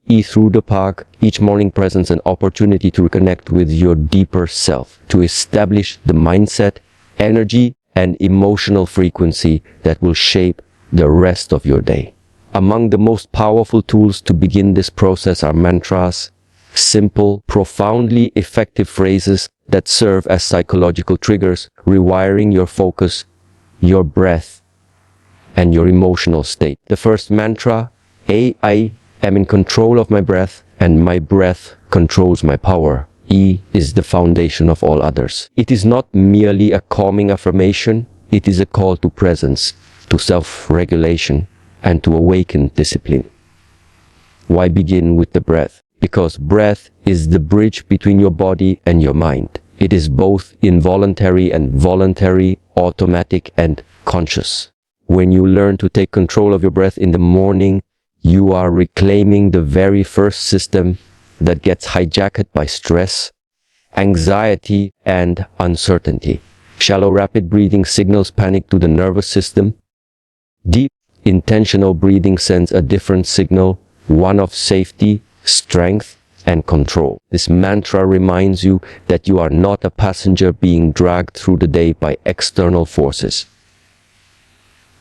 through the park, each morning presents an opportunity to reconnect with your deeper self, to establish the mindset, energy, and emotional frequency that will shape the rest of your day. Among the most powerful tools to begin this process are mantras, simple, profoundly effective phrases that serve as psychological triggers, rewiring your focus, your breath, and your emotional state. The first mantra, I am in control of my breath, and my breath controls my power. E is the foundation of all others. It is not merely a calming affirmation, it is a call to presence, to self-regulation, and to awaken discipline. Why begin with the breath? Because breath is the bridge between your body and your mind. It is both involuntary and voluntary, automatic and conscious. When you learn to take control of your breath in the morning, you are reclaiming the very first system that gets hijacked by stress, anxiety, and uncertainty. Shallow, rapid breathing signals panic to the nervous system. Deep, intentional breathing sends a different signal, one of safety, strength, and control. This mantra reminds you that you are not a passenger being dragged through the day by external forces.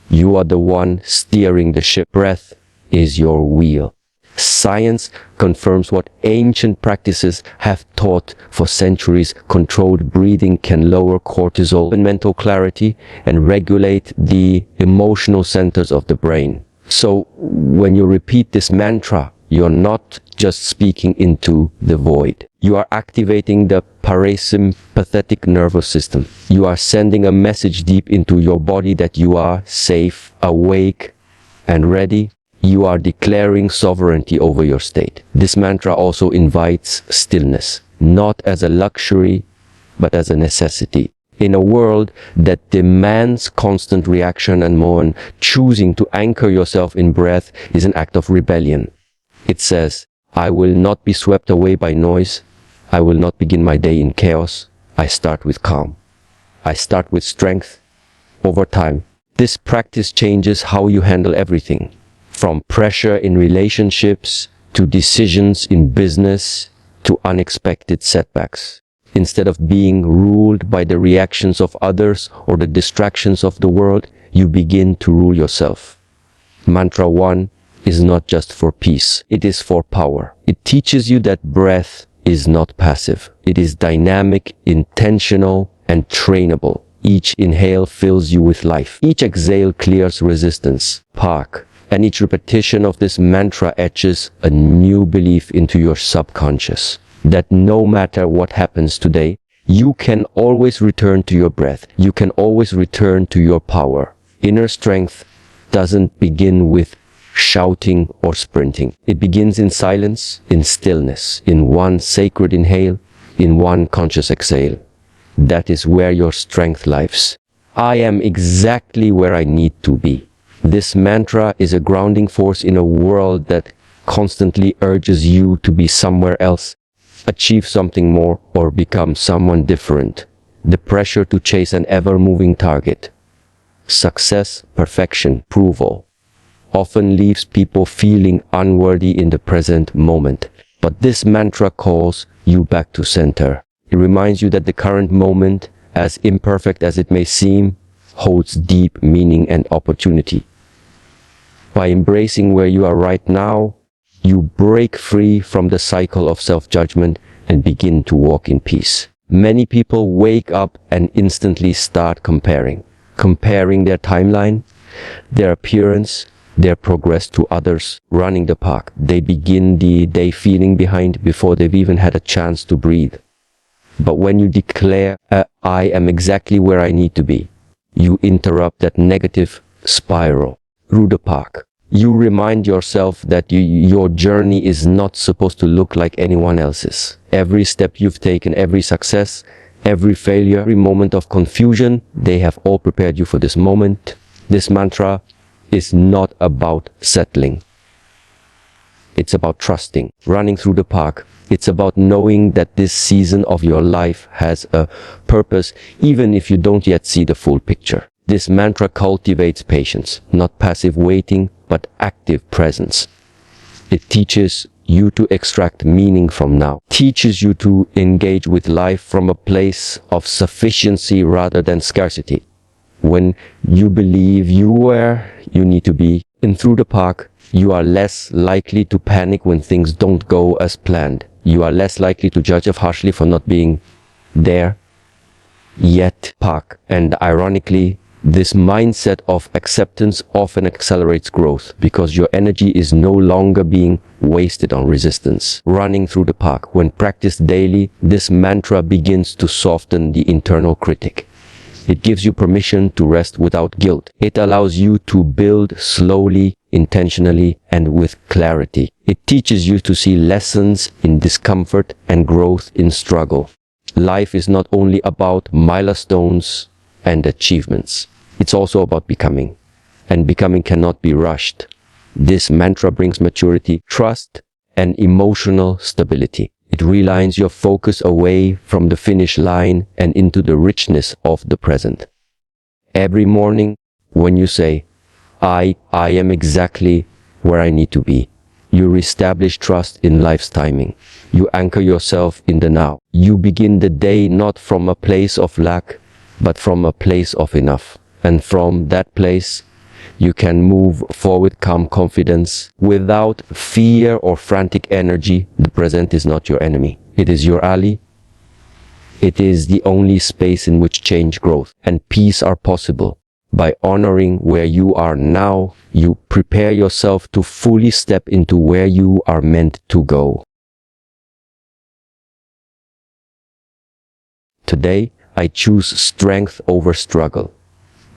You are the one steering the ship. Breath is your wheel. Science confirms what ancient practices have taught for centuries. Controlled breathing can lower cortisol and mental clarity and regulate the emotional centers of the brain. So when you repeat this mantra, you're not just speaking into the void. You are activating the parasympathetic nervous system. You are sending a message deep into your body that you are safe, awake, and ready. You are declaring sovereignty over your state. This mantra also invites stillness, not as a luxury, but as a necessity. In a world that demands constant reaction and motion, choosing to anchor yourself in breath is an act of rebellion. It says, I will not be swept away by noise. I will not begin my day in chaos. I start with calm. I start with strength. Over time, this practice changes how you handle everything, from pressure in relationships, to decisions in business, to unexpected setbacks. Instead of being ruled by the reactions of others or the distractions of the world, you begin to rule yourself. Mantra 1 is not just for peace, it is for power. It teaches you that breath is not passive. It is dynamic, intentional, and trainable. Each inhale fills you with life. Each exhale clears resistance. Park. And each repetition of this mantra etches a new belief into your subconscious. That no matter what happens today, you can always return to your breath. You can always return to your power. Inner strength doesn't begin with shouting or sprinting. It begins in silence, in stillness, in one sacred inhale, in one conscious exhale. That is where your strength lives. I am exactly where I need to be. This mantra is a grounding force in a world that constantly urges you to be somewhere else, achieve something more, or become someone different. The pressure to chase an ever-moving target, success, perfection, approval, often leaves people feeling unworthy in the present moment. But this mantra calls you back to center. It reminds you that the current moment, as imperfect as it may seem, holds deep meaning and opportunity. By embracing where you are right now, you break free from the cycle of self-judgment and begin to walk in peace. Many people wake up and instantly start comparing their timeline, their appearance, their progress to others running the park. They begin the day feeling behind before they've even had a chance to breathe. But when you declare, I am exactly where I need to be, you interrupt that negative spiral. Through the park, you remind yourself that your journey is not supposed to look like anyone else's. Every step you've taken, every success, every failure, every moment of confusion, they have all prepared you for this moment. This mantra is not about settling. It's about trusting. Running through the park, it's about knowing that this season of your life has a purpose, even if you don't yet see the full picture. This mantra cultivates patience, not passive waiting, but active presence. It teaches you to extract meaning from now, teaches you to engage with life from a place of sufficiency rather than scarcity. When you believe you where you need to be, and through the park, you are less likely to panic when things don't go as planned. You are less likely to judge yourself harshly for not being there yet. Park. And ironically, this mindset of acceptance often accelerates growth because your energy is no longer being wasted on resistance. Running through the park. When practiced daily, this mantra begins to soften the internal critic. It gives you permission to rest without guilt. It allows you to build slowly, intentionally, and with clarity. It teaches you to see lessons in discomfort and growth in struggle. Life is not only about milestones and achievements. It's also about becoming. And becoming cannot be rushed. This mantra brings maturity, trust, and emotional stability. It realigns your focus away from the finish line and into the richness of the present. Every morning, when you say, I am exactly where I need to be, you reestablish trust in life's timing. You anchor yourself in the now. You begin the day not from a place of lack, but from a place of enough. And from that place, you can move forward with calm confidence, without fear or frantic energy. The present is not your enemy. It is your ally. It is the only space in which change, growth, and peace are possible. By honoring where you are now, you prepare yourself to fully step into where you are meant to go. Today, I choose strength over struggle.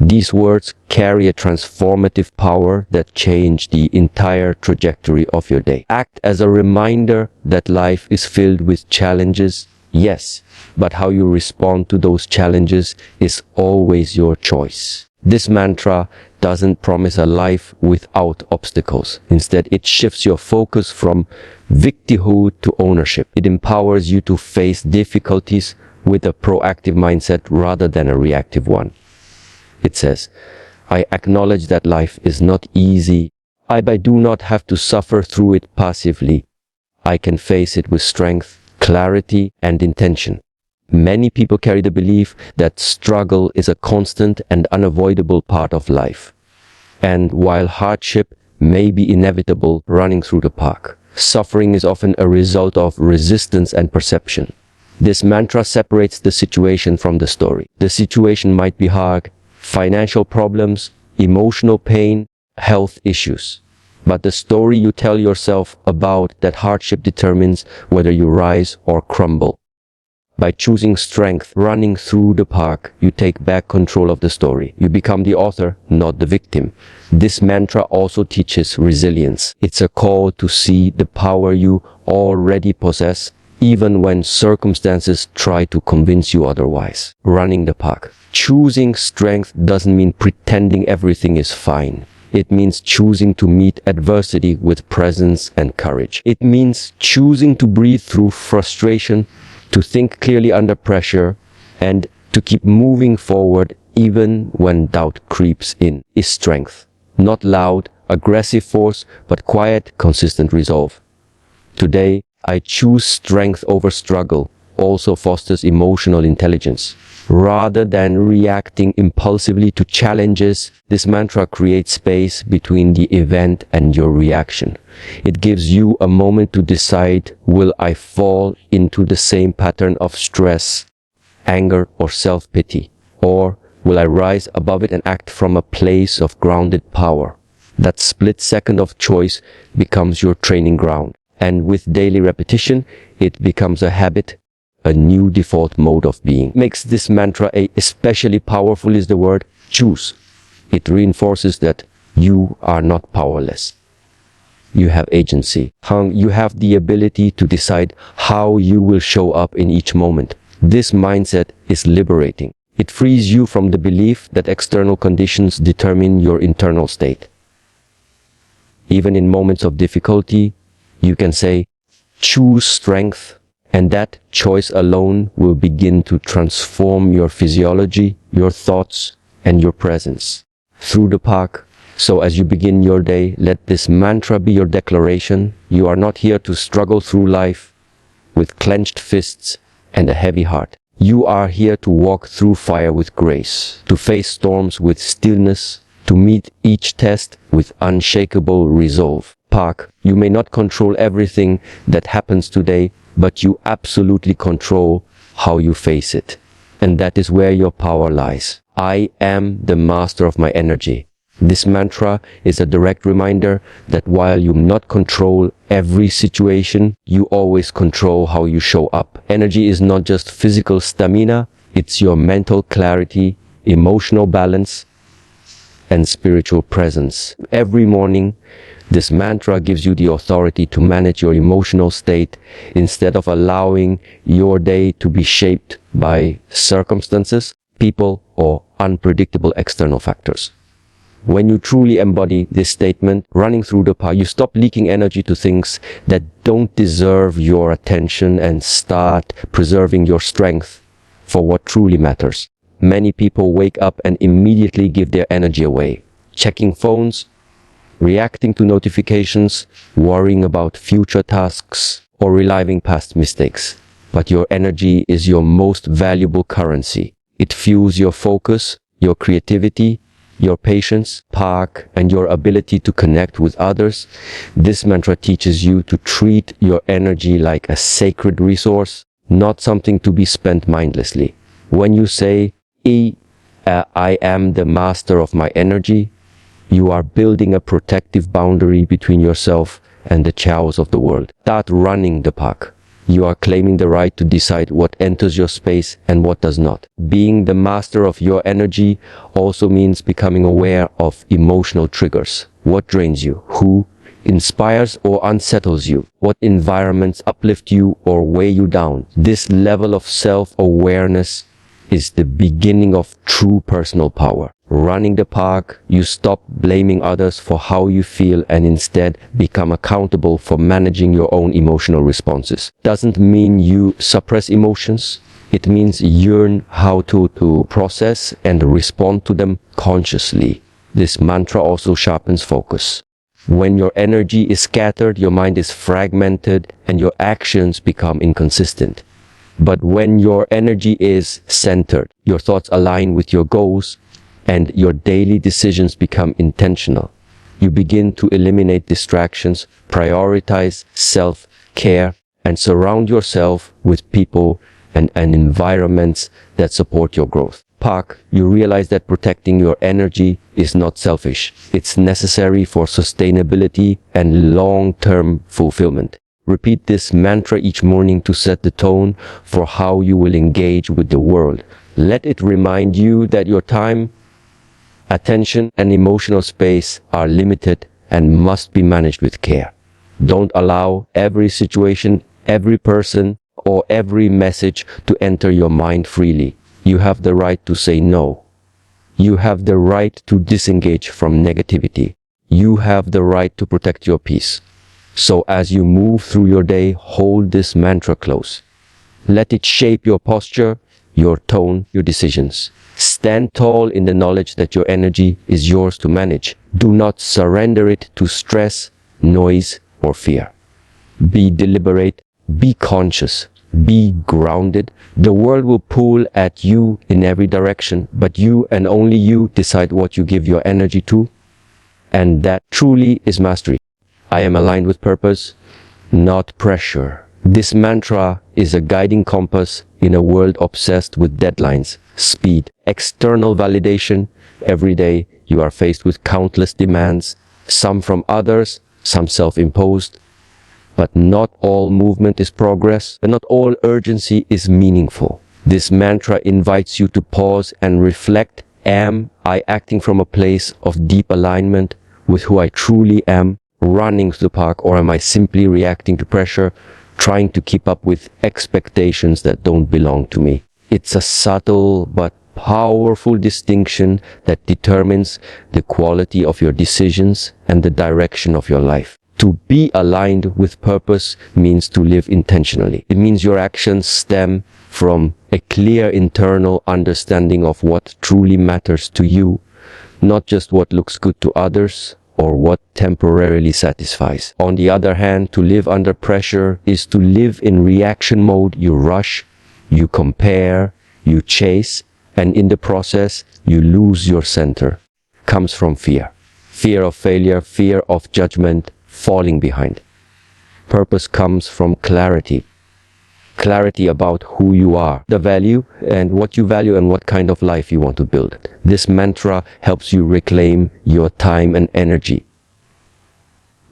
These words carry a transformative power that change the entire trajectory of your day. Act as a reminder that life is filled with challenges, yes, but how you respond to those challenges is always your choice. This mantra doesn't promise a life without obstacles. Instead, it shifts your focus from victimhood to ownership. It empowers you to face difficulties with a proactive mindset rather than a reactive one. It says, I acknowledge that life is not easy. I do not have to suffer through it passively. I can face it with strength, clarity, and intention. Many people carry the belief that struggle is a constant and unavoidable part of life. And while hardship may be inevitable running through the park, suffering is often a result of resistance and perception. This mantra separates the situation from the story. The situation might be hard, financial problems, emotional pain, health issues. But the story you tell yourself about that hardship determines whether you rise or crumble. By choosing strength, running through the park, you take back control of the story. You become the author, not the victim. This mantra also teaches resilience. It's a call to see the power you already possess, even when circumstances try to convince you otherwise. Running the park. Choosing strength doesn't mean pretending everything is fine. It means choosing to meet adversity with presence and courage. It means choosing to breathe through frustration, to think clearly under pressure, and to keep moving forward even when doubt creeps in. Is strength. Not loud, aggressive force, but quiet, consistent resolve. Today, I choose strength over struggle. Also fosters emotional intelligence. Rather than reacting impulsively to challenges, this mantra creates space between the event and your reaction. It gives you a moment to decide, will I fall into the same pattern of stress, anger, or self-pity? Or will I rise above it and act from a place of grounded power? That split second of choice becomes your training ground. And with daily repetition, it becomes a habit, a new default mode of being. Makes this mantra especially powerful is the word choose. It reinforces that you are not powerless. You have agency. You have the ability to decide how you will show up in each moment. This mindset is liberating. It frees you from the belief that external conditions determine your internal state. Even in moments of difficulty, you can say, choose strength, and that choice alone will begin to transform your physiology, your thoughts, and your presence. Through the park, So as you begin your day, let this mantra be your declaration. You are not here to struggle through life with clenched fists and a heavy heart. You are here to walk through fire with grace, to face storms with stillness, to meet each test with unshakable resolve. Park, you may not control everything that happens today, but you absolutely control how you face it. And that is where your power lies. I am the master of my energy. This mantra is a direct reminder that while you not control every situation, you always control how you show up. Energy is not just physical stamina, it's your mental clarity, emotional balance, and spiritual presence. Every morning, this mantra gives you the authority to manage your emotional state instead of allowing your day to be shaped by circumstances, people, or unpredictable external factors. When you truly embody this statement, running through the path, you stop leaking energy to things that don't deserve your attention and start preserving your strength for what truly matters. Many people wake up and immediately give their energy away, checking phones, reacting to notifications, worrying about future tasks, or reliving past mistakes. But your energy is your most valuable currency. It fuels your focus, your creativity, your patience, Park, and your ability to connect with others. This mantra teaches you to treat your energy like a sacred resource, not something to be spent mindlessly. When you say, I am the master of my energy, you are building a protective boundary between yourself and the chaos of the world. Start running the pack. You are claiming the right to decide what enters your space and what does not. Being the master of your energy also means becoming aware of emotional triggers. What drains you? Who inspires or unsettles you? What environments uplift you or weigh you down? This level of self-awareness is the beginning of true personal power. Running the park, you stop blaming others for how you feel and instead become accountable for managing your own emotional responses. Doesn't mean you suppress emotions. It means you learn how to process and respond to them consciously. This mantra also sharpens focus. When your energy is scattered, your mind is fragmented and your actions become inconsistent. But when your energy is centered, your thoughts align with your goals, and your daily decisions become intentional. You begin to eliminate distractions, prioritize self-care, and surround yourself with people and environments that support your growth. Park, you realize that protecting your energy is not selfish. It's necessary for sustainability and long-term fulfillment. Repeat this mantra each morning to set the tone for how you will engage with the world. Let it remind you that your time, attention, and emotional space are limited and must be managed with care. Don't allow every situation, every person, or every message to enter your mind freely. You have the right to say no. You have the right to disengage from negativity. You have the right to protect your peace. So as you move through your day, hold this mantra close. Let it shape your posture, your tone, your decisions. Stand tall in the knowledge that your energy is yours to manage. Do not surrender it to stress, noise, or fear. Be deliberate, be conscious, be grounded. The world will pull at you in every direction, but you and only you decide what you give your energy to, and that truly is mastery. I am aligned with purpose, not pressure. This mantra is a guiding compass in a world obsessed with deadlines, speed, external validation. Every day you are faced with countless demands, some from others, some self-imposed. But not all movement is progress, and not all urgency is meaningful. This mantra invites you to pause and reflect. Am I acting from a place of deep alignment with who I truly am, running through the park, or am I simply reacting to pressure, trying to keep up with expectations that don't belong to me? It's a subtle but powerful distinction that determines the quality of your decisions and the direction of your life. To be aligned with purpose means to live intentionally. It means your actions stem from a clear internal understanding of what truly matters to you, not just what looks good to others or what temporarily satisfies. On the other hand, to live under pressure is to live in reaction mode. You rush, you compare, you chase, and in the process, you lose your center. Comes from fear. Fear of failure, fear of judgment, falling behind. Purpose comes from clarity. Clarity about who you are, the value and what you value and what kind of life you want to build. This mantra helps you reclaim your time and energy.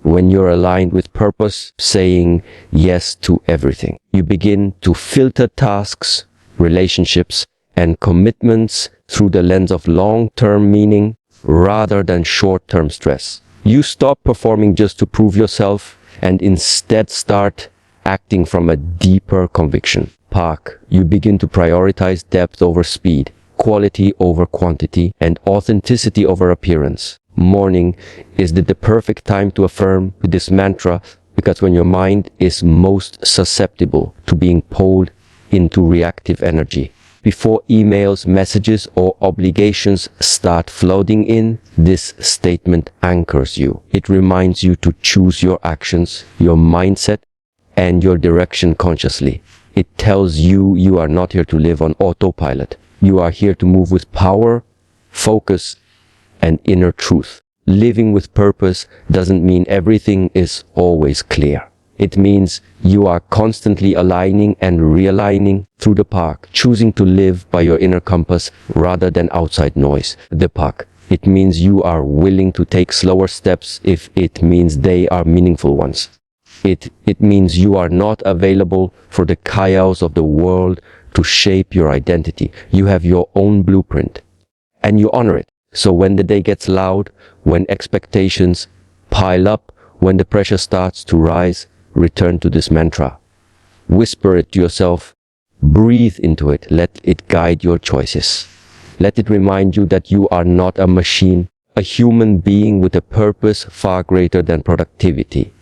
When you're aligned with purpose, saying yes to everything, you begin to filter tasks, relationships, and commitments through the lens of long-term meaning rather than short-term stress. You stop performing just to prove yourself and instead start acting from a deeper conviction. Park, you begin to prioritize depth over speed, quality over quantity, and authenticity over appearance. Morning is the perfect time to affirm this mantra because when your mind is most susceptible to being pulled into reactive energy. Before emails, messages, or obligations start flooding in, this statement anchors you. It reminds you to choose your actions, your mindset, and your direction consciously. It tells you you are not here to live on autopilot. You are here to move with power, focus, and inner truth. Living with purpose doesn't mean everything is always clear. It means you are constantly aligning and realigning through the park, choosing to live by your inner compass rather than outside noise. The park. It means you are willing to take slower steps if it means they are meaningful ones. It means you are not available for the chaos of the world to shape your identity. You have your own blueprint and you honor it. So when the day gets loud, when expectations pile up, when the pressure starts to rise, return to this mantra. Whisper it to yourself. Breathe into it. Let it guide your choices. Let it remind you that you are not a machine, a human being with a purpose far greater than productivity.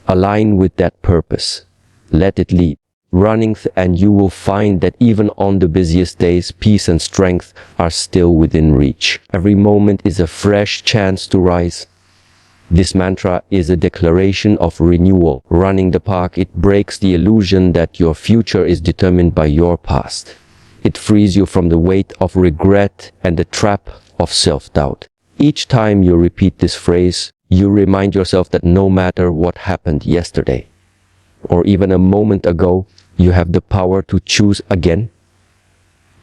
Align with that purpose. Let it lead. Running and you will find that even on the busiest days, peace and strength are still within reach. Every moment is a fresh chance to rise. This mantra is a declaration of renewal. Running the park, it breaks the illusion that your future is determined by your past. It frees you from the weight of regret and the trap of self-doubt. Each time you repeat this phrase, you remind yourself that no matter what happened yesterday, or even a moment ago, you have the power to choose again,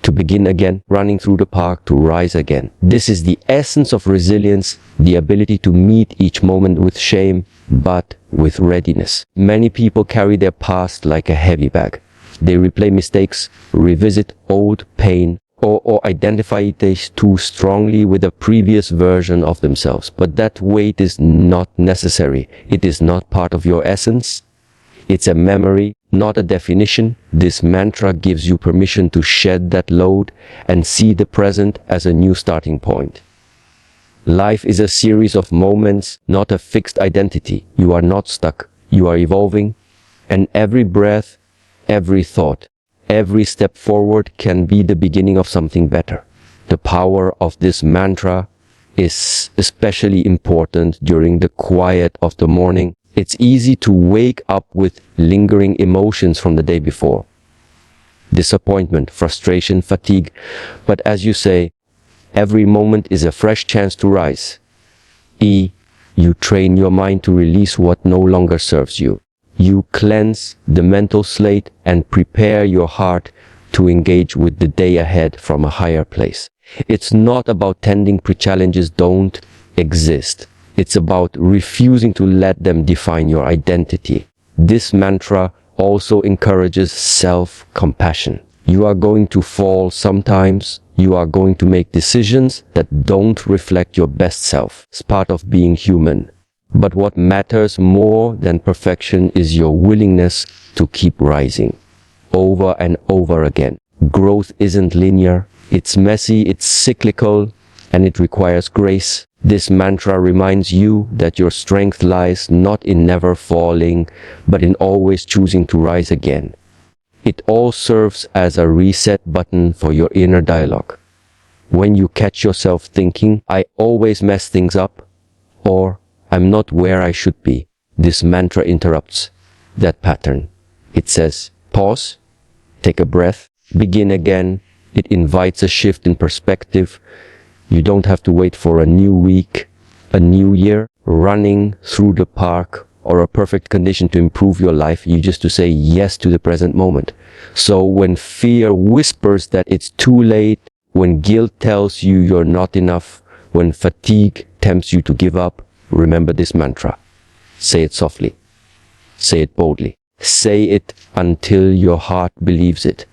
to begin again, running through the park, to rise again. This is the essence of resilience, the ability to meet each moment with shame, but with readiness. Many people carry their past like a heavy bag. They replay mistakes, revisit old pain, or identify it too strongly with a previous version of themselves. But that weight is not necessary. It is not part of your essence. It's a memory, not a definition. This mantra gives you permission to shed that load and see the present as a new starting point. Life is a series of moments, not a fixed identity. You are not stuck. You are evolving. And every breath, every thought, every step forward can be the beginning of something better. The power of this mantra is especially important during the quiet of the morning. It's easy to wake up with lingering emotions from the day before. Disappointment, frustration, fatigue. But as you say, every moment is a fresh chance to rise. You train your mind to release what no longer serves you. You cleanse the mental slate and prepare your heart to engage with the day ahead from a higher place. It's not about tending pre-challenges don't exist. It's about refusing to let them define your identity. This mantra also encourages self-compassion. You are going to fall sometimes. You are going to make decisions that don't reflect your best self. It's part of being human. But what matters more than perfection is your willingness to keep rising over and over again. Growth isn't linear. It's messy, it's cyclical, and it requires grace. This mantra reminds you that your strength lies not in never falling, but in always choosing to rise again. It all serves as a reset button for your inner dialogue. When you catch yourself thinking, I always mess things up, or I'm not where I should be, this mantra interrupts that pattern. It says, pause, take a breath, begin again. It invites a shift in perspective. You don't have to wait for a new week, a new year, running through the park, or a perfect condition to improve your life. You just to say yes to the present moment. So when fear whispers that it's too late, when guilt tells you you're not enough, when fatigue tempts you to give up, remember this mantra. Say it softly. Say it boldly. Say it until your heart believes it.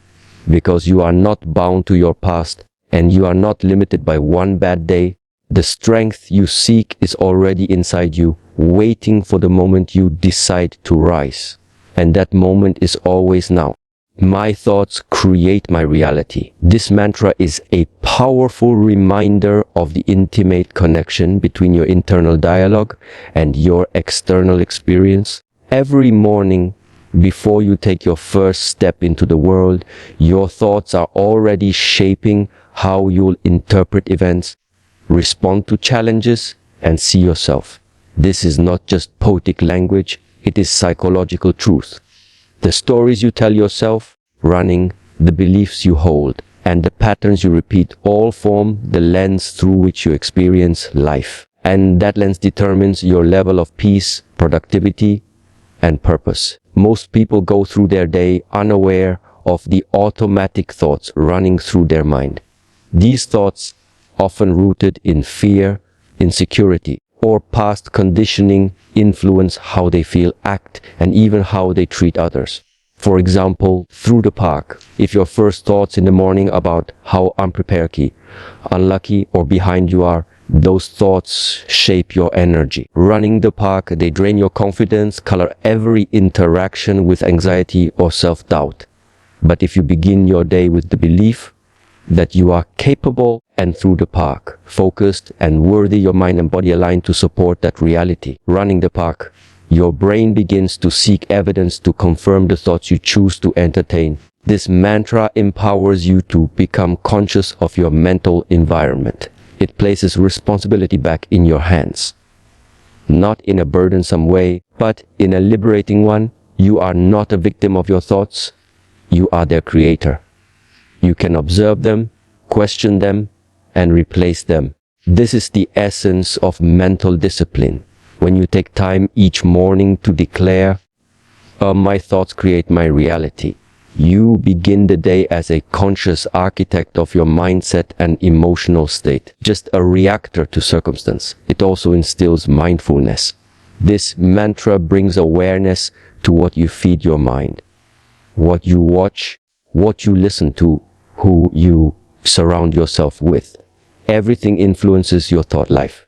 Because you are not bound to your past, and you are not limited by one bad day. The strength you seek is already inside you, waiting for the moment you decide to rise. And that moment is always now. My thoughts create my reality. This mantra is a powerful reminder of the intimate connection between your internal dialogue and your external experience. Every morning, before you take your first step into the world, your thoughts are already shaping how you'll interpret events, respond to challenges, and see yourself. This is not just poetic language, it is psychological truth. The stories you tell yourself, running, the beliefs you hold, and the patterns you repeat all form the lens through which you experience life. And that lens determines your level of peace, productivity, and purpose. Most people go through their day unaware of the automatic thoughts running through their mind. These thoughts, often rooted in fear, insecurity, or past conditioning, influence how they feel, act, and even how they treat others. For example, through the park, if your first thoughts in the morning about how unprepared, unlucky, or behind you are, those thoughts shape your energy. Running the park, they drain your confidence, color every interaction with anxiety or self-doubt. But if you begin your day with the belief that you are capable and through the park, focused and worthy, your mind and body aligned to support that reality. Running the park, your brain begins to seek evidence to confirm the thoughts you choose to entertain. This mantra empowers you to become conscious of your mental environment. It places responsibility back in your hands. Not in a burdensome way, but in a liberating one. You are not a victim of your thoughts. You are their creator. You can observe them, question them, and replace them. This is the essence of mental discipline. When you take time each morning to declare, my thoughts create my reality. You begin the day as a conscious architect of your mindset and emotional state, just a reactor to circumstance. It also instills mindfulness. This mantra brings awareness to what you feed your mind, what you watch, what you listen to, who you surround yourself with. Everything influences your thought life.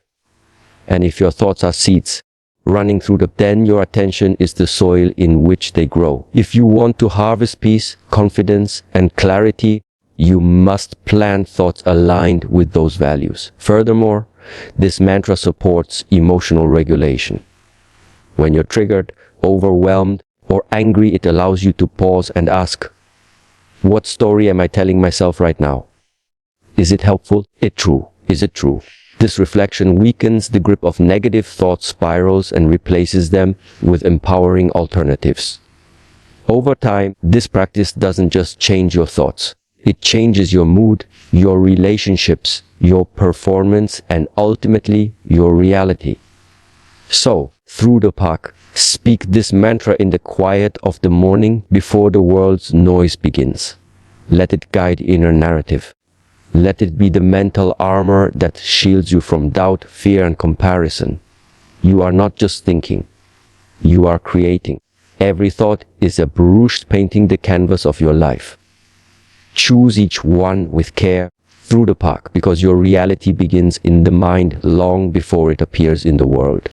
And if your thoughts are seeds running through then your attention is the soil in which they grow. If you want to harvest peace, confidence, and clarity, you must plant thoughts aligned with those values. Furthermore, this mantra supports emotional regulation. When you're triggered, overwhelmed, or angry, it allows you to pause and ask, what story am I telling myself right now? Is it helpful? Is it true? This reflection weakens the grip of negative thought spirals and replaces them with empowering alternatives. Over time, this practice doesn't just change your thoughts. It changes your mood, your relationships, your performance, and ultimately your reality. So, through the park, speak this mantra in the quiet of the morning before the world's noise begins. Let it guide inner narrative. Let it be the mental armor that shields you from doubt, fear, and comparison. You are not just thinking. You are creating. Every thought is a brush painting the canvas of your life. Choose each one with care through the park, because your reality begins in the mind long before it appears in the world.